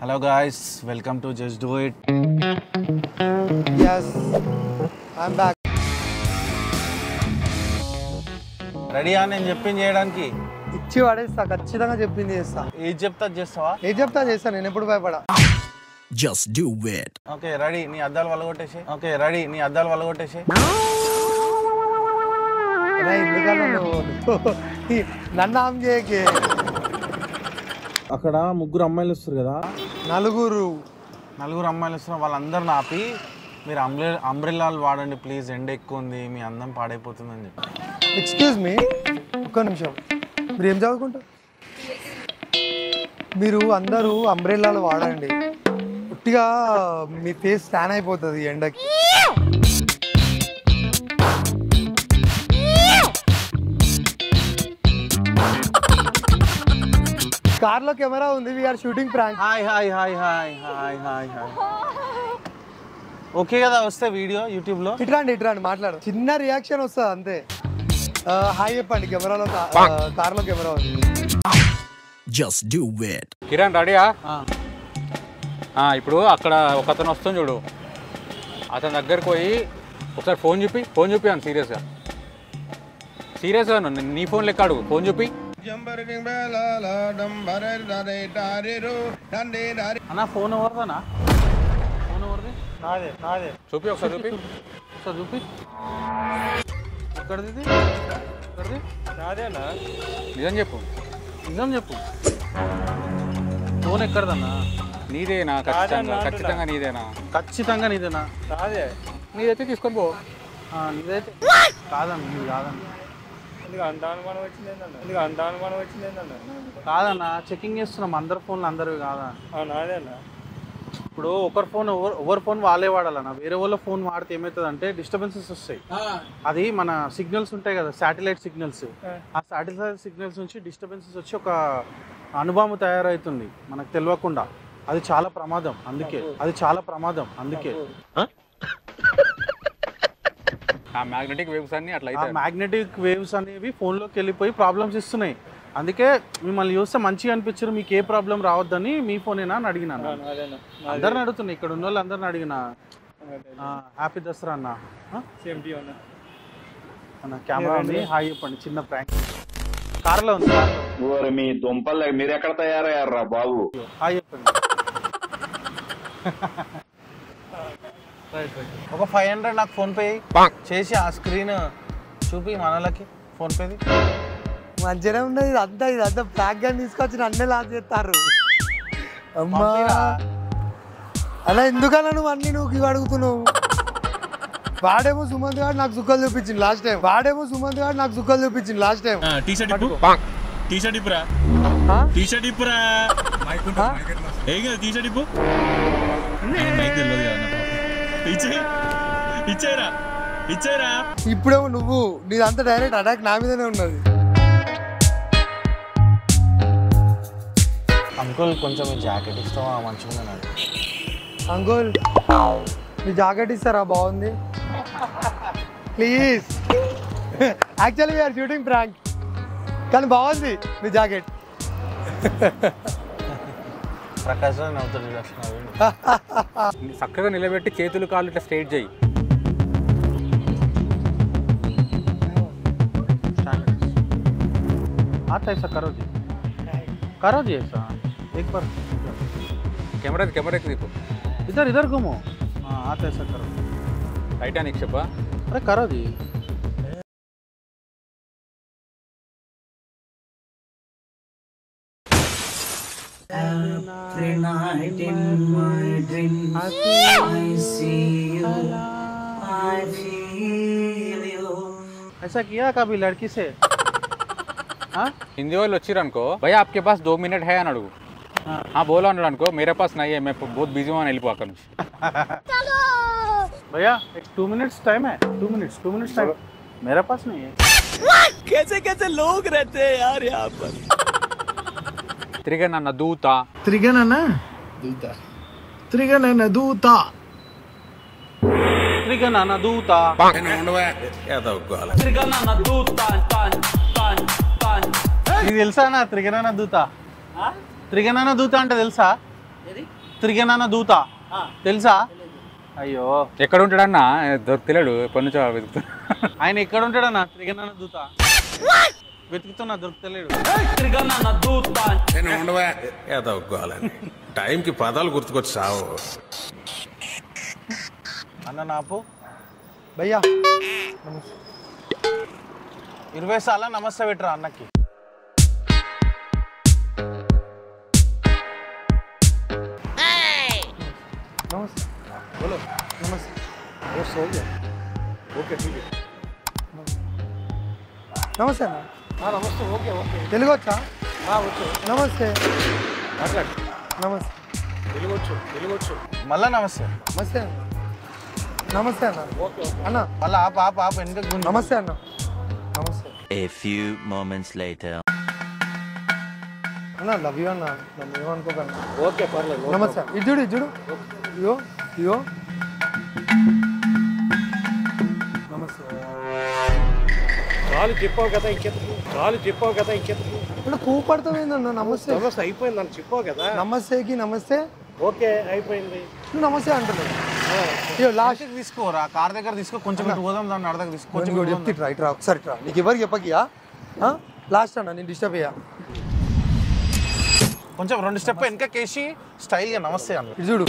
Hello guys, welcome to Just Do It. Yes, I'm back. Ready ఆ నేను చెప్పింది చేయడానికి? ఇచ్చి పడేస్తా, ఖచ్చితంగా చెప్పింది చేస్తా. ఏది చెప్తా చేస్తావా? ఏం చెప్తా చేస్తా, నేను ఎప్పుడు భయపడా. Just do it. Okay ready, నీ అద్దాలు వలగొట్టేసి. ఓకే రెడీ, నీ అద్దాలు వలగొట్టేసి. ఎందుకన్నా నన్ను ఆమ్ చేయకే. అక్కడ ముగ్గురు అమ్మాయిలు వస్తారు కదా, నలుగురు అమ్మాయిలు వస్తున్నారు. వాళ్ళందరిని ఆపి మీరు అంబ్రెల్లాలు వాడండి ప్లీజ్, ఎండ ఎక్కువ ఉంది, మీ అందం పాడైపోతుందని చెప్పి. ఎక్స్క్యూజ్ మీ, ఒక్క నిమిషం. మీరు ఏం చదువుకుంటారు? మీరు అందరూ అంబ్రెల్లాలు వాడండి, ఉట్టిగా మీ ఫేస్ స్టాన్ అయిపోతుంది ఎండకి. కార్లో కెమెరా ఉంది, we're shooting prank. Hi hi hi hi hi hi hi. Okay కదా వస్తే వీడియో యూట్యూబ్లో? ఇట్రాండి మాట్లాడు, చిన్న రియాక్షన్ వస్తుంది అంతే. హాయ్ చెప్పండి కెమెరాలో, కార్లో కెమెరా ఉంది. Just do it. కిరణ్ రెడీయా? ఇప్పుడు అక్కడ ఒక అతను వస్తుంది చూడు, అతని దగ్గరికి పోయి ఒకసారి ఫోన్ చూపి అని సీరియస్గా నీ ఫోన్ లెక్క అడుగు, ఫోన్ చూపి. అన్నా ఫోన్ ఎవరిదనా? ఫోన్ ఎవరిది? నాదే. చూపి ఒకసారి చూపి. ఎక్కడిది? నాదేనా? నిజం చెప్పు. ఫోన్ ఎక్కడదన్నా? నీదేనా? ఖచ్చితంగా నీదేనా? ఖచ్చితంగా నీదేనా? నాదే. నీదైతే తీసుకొని పో. నీదైతే కాదన్న, నీది కాదన్న. కాదన్నా, చెకింగ్ చేస్తున్నాం అందరి ఫోన్లు, అందరివి కాదా? నాదేనా? ఇప్పుడు ఎవరి ఫోన్ వాళ్ళే వాడాలన్నా. వేరే వాళ్ళ ఫోన్ వాడితే ఏమవుతుంది అంటే డిస్టర్బెన్సెస్ వస్తాయి. అది మన సిగ్నల్స్ ఉంటాయి కదా, శాటిలైట్ సిగ్నల్స్, ఆ శాటిలైట్ సిగ్నల్స్ నుంచి డిస్టర్బెన్సెస్ వచ్చి ఒక అనుభవం తయారవుతుంది మనకు తెలియకుండా. అది చాలా ప్రమాదం, అందుకే ఆ మ్యాగ్నెటిక్ వేవ్స్ అన్ని అట్లా ఆ మ్యాగ్నెటిక్ వేవ్స్ అనేవి ఫోన్లోకి వెళ్ళిపోయి ప్రాబ్లమ్స్ ఇస్తున్నాయి. అందుకే మిమ్మల్ని చూస్తే మంచిగా అనిపించారు, మీకు ఏ ప్రాబ్లం రావద్దని మీ ఫోనేనా అని అడిగినాను. అందరిని అడుగుతున్నా, ఇక్కడ ఉన్న వాళ్ళు అందరిని అడిగిన. హ్యాపీ దసరా అన్న. కెమెరా ఉంది, హాయ్ చెప్పండి. చిన్న ప్రాంక్ కార్లో ఉంది. మీ దుంపలు మీరు ఎక్కడ తయారయ్యారా బాబు? హాయ్ చెప్పండి. ఒక 500 నాకు ఫోన్ పే చేసి ఆ స్క్రీన్ చూపి మనలకి ఫోన్ పేది. మంచిగానే ఉన్నది ఇదంతా ప్యాక్ గా తీసుకొచ్చి నన్నే లాస్ చేస్తారు. అమ్మా అలా ఎందుకన్నా నువ్వు అన్ని నువ్వు అడుగుతున్నావు? వాడేమో సుమంత్ గారు నాకు సుఖాలు చూపించింది లాస్ట్ టైం. టీషర్ట్ ఇప్పురా ఏం కదా టీషర్ట్ ఇప్పు. ఇచ్చారా ఇప్పుడేమో నువ్వు నీదంతా డైరెక్ట్ అటాక్ నా మీదనే ఉన్నది. అంకుల్ కొంచెం జాకెట్ ఇస్తావా? మంచిగా ఉన్నది అంకుల్, మీ జాకెట్ ఇస్తారా? బాగుంది please. Actually we're shooting prank, కానీ బాగుంది మీ జాకెట్. ప్రకాశం అవుతుంది. చక్కగా నిలబెట్టి చేతులు కాళ్ళు ఇట్లా స్ట్రైట్ చేయి. आता ऐसा करो जी ऐसा एक बार. కెమెరా దిక్కు. इधर घूमो. हाँ आता ऐसा करो. టైటానిక్ చెప్పా. अरे करो जी. Every night in my dreams I see you, I feel you. ऐसा किया कभी लड़की से? హిందీ వాళ్ళు వచ్చిర్రు అనుకో, భయ్యా आपके पास 2 मिनट है అని అడుగు. బోలా అన్నాడు అనుకో, मेरे पास नहीं है, मैं बहुत बिजी हूं అని వెళ్ళిపో అక్కడ నుంచి. भैया 2 मिनट्स टाइम है. 2 मिनट्स टाइम मेरे पास नहीं है. कैसे लोग रहते हैं यार यहाँ पर. త్రిగనన్న దూత. నీకు తెలుసా నా త్రిగనన్న దూత అంటే తెలుసా? తిరిగేనా దూత తెలుసా? అయ్యో ఎక్కడ ఉంటాడన్నా దొరుకుతలేడు, ఎప్పటి నుంచో వెతుకుతున్నా. ఆయన ఎక్కడ ఉంటాడన్నా? తిరిగేనా దూత వెతుకుతున్నా, దొరుకుతలేడు. టైంకి పదాలు గుర్తుకొచ్చి సావు. అన్న నాపు భయ్యా 20 సార్లు నమస్తే పెట్టరా అన్నకి. నమస్తే నమస్తే నమస్తే అన్న. నమస్తే. ఓకే ఓకే తెలుగు వచ్చా? వచ్చు. నమస్తే మాట్లాడు. నమస్తే తెలుగొచ్చు. మళ్ళా నమస్తే. నమస్తే అన్న. నమస్తే అన్న. అన్న మళ్ళా ఆప వెనక నమస్తే అన్న. నమస్తే A few moments later. అన్న లవ్ యూ అన్న. నన్ను ఏమనుకోకన్నా. ఓకే పర్లేదు. నమస్తే. ఇది చూడు ఇయో ఇయో నమస్తే. చాలు చెప్పావు కదా ఇంకెందుకు ఇక్కడ కూపడతామేందన్న? నమస్తే నమస్తే అయిపోయింది నన్ను చెప్పావు కదా. నమస్తేకి నమస్తే. ఓకే అయిపోయింది. నువ్వు నమస్తే అంటున్నావు. ఇయో లాస్ట్ తీసుకోరా, కార్ దగ్గర తీసుకో, కొంచెం ఇటు పోదాం, దాన్ని అడగ తీసుకో. కొంచెం ఇటు పోదాం. చెప్తే రైట్ రా ఒకసారి రా. నీకు ఎవరికి చెప్పకియా? లాస్ట్ అన్న నేను డిస్టర్బ్ అయ్యా. కొంచెం 2 స్టెప్ వెనక కేసి స్టైల్ గా నమస్తే అన్న. ఇటు చూడు.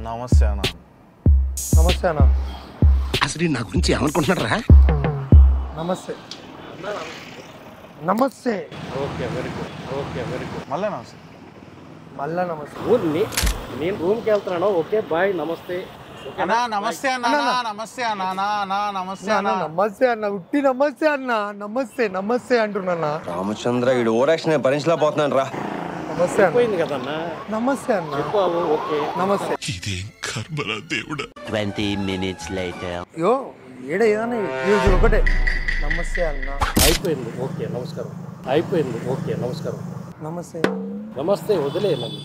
నమస్తే అన్న. నమస్తే అన్న. అసలు నా గురించి ఏమనుకుంటున్నారా? నమస్తే నమస్తే. Okay very good. మళ్ళా నమస్తే. మళ్ళా నమస్తే. నేను రూమ్కి వెళ్తున్నాను. ఓకే బాయ్ నమస్తే. అన్నా నమస్తే అన్న. నమస్తే అన్న. నమస్తే అన్న. నమస్తే అన్న. ఉట్టి నమస్తే అన్న. నమస్తే అంటున్నా. రామచంద్ర వీడు ఓరాక్షన్ భరించలేకపోతున్నాను రా. నమస్తే అన్న. అయిపోయింది కదన్నా. నమస్తే అన్న. చెప్పావు ఓకే. నమస్తే. ఇదేం కర్మరా దేవుడా. 20 minutes later. అయ్యో ఏడ ఏదన్నా ఈరోజు ఒకటే నమస్తే అన్న. అయిపోయింది ఓకే నమస్కారం. నమస్తే వదిలే నన్ను.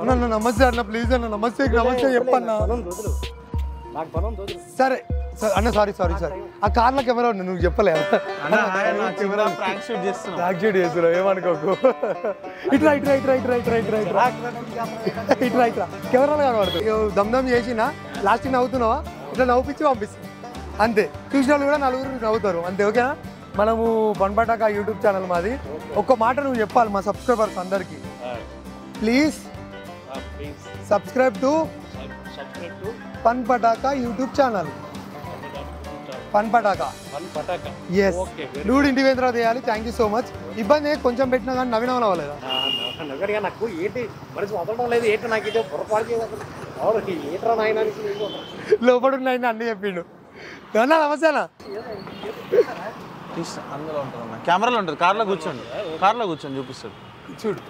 అన్న నమస్తే అన్న ప్లీజ్ అన్న. నమస్తే చెప్పన్నా. నాకు పనం వదిలే. సరే అన్న సారీ ఆ కార్లో కెమెరా ఉంది, నువ్వు చెప్పలే. ప్రాంక్ షూట్ చేస్తున్నావు. యాక్సిడెంట్ చేస్తున్నావు ఏమనుకోకు. ఇట్లా కెమెరాలో కనబడుతుంది. దమ్ చేసినా లాస్ట్ నవ్వుతున్నావా? ఇట్లా నవ్వుపించి పంపిస్తా అంతే. చూసిన వాళ్ళు కూడా 4 నవ్వుతారు అంతే. ఓకేనా? మనము పన్పటాక యూట్యూబ్ ఛానల్ మాది. ఒక్క మాట నువ్వు చెప్పాలి మా సబ్స్క్రైబర్స్ అందరికి. Please subscribe to Panpataka YouTube channel. Panpataka S. నువ్వు ఇంటి వేంద్ర చేయాలి. Thank you so much. ఇబ్బంది కొంచెం పెట్టినా కానీ నవ్వినా అవ్వలేదా? నాకు ఏంటి మనిషి వదలడం లేదు. ఏంటి నాకు ఇదే పొరపాటు ఏట్రా నాయన లోపల ఉన్నాయని అన్ని చెప్పిండు. అన్నా నమస్తే అన్న. అందులో ఉంటుంది అన్న, కెమెరాలో ఉంటుంది. కార్లో కూర్చోండి చూపిస్తాడు. చూడు